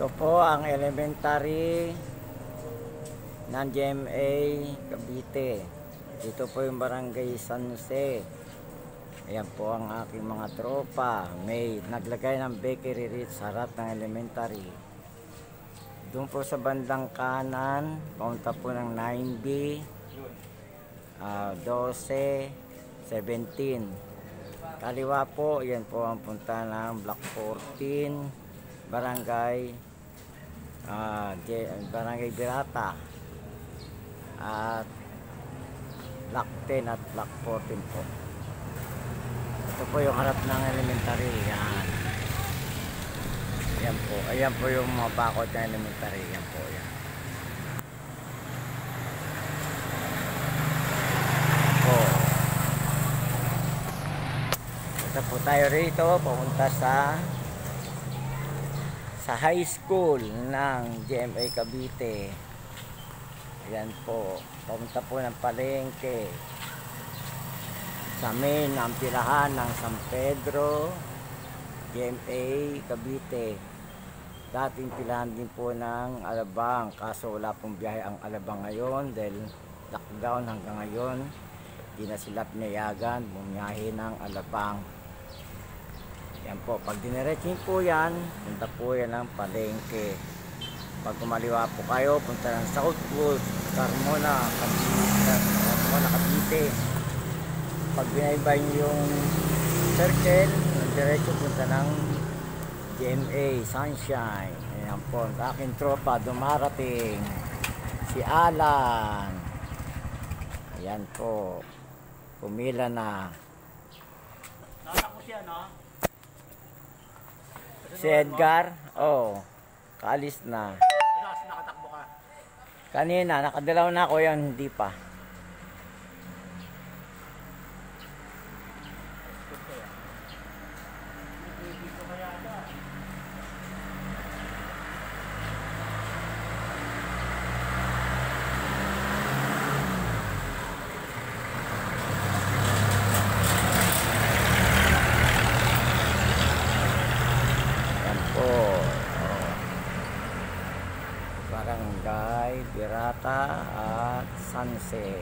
Ito po ang elementary ng GMA Cavite. Dito po yung barangay San Jose. Ayan po ang aking mga tropa. May naglagay ng bakery rito sa harap ng elementary. Doon po sa bandang kanan, paunta po ng 9B, 12, 17. Kaliwa po, yan po ang punta ng Block 14, Barangay Birata, at Block 10 at Block 14 po. Ito po yung harap ng elementary. Yan. Ayan po yung mga bakod ng elementary. Yan po yan. Ito po tayo rito, pumunta sa high school ng GMA Cavite. Ayan po, pumunta po ng palengke sa main ang pilahan ng San Pedro GMA Cavite. Dating pilahan din po ng Alabang, kaso wala pong biyahe ang Alabang ngayon dahil lockdown hanggang ngayon. Di na sila pinayagan bumiyahe ng Alabang. Yan po, pag diniretsin po yan, punta po yan ng palengke. Pag kumaliwa po kayo, punta ng Southwood, Carmona, Cavite. Pag binaybay nyo yung circle, diretso punta ng GMA Sunshine. Ayan po, ang aking tropa dumarating, si Alan. Ayan po, pumila na. Natakbo siya, no? Si Edgar, kaalis na. Nakatakbo ka. Kanina, nakadalaw na ako, yan hindi pa. Barangay Birata at San Jose.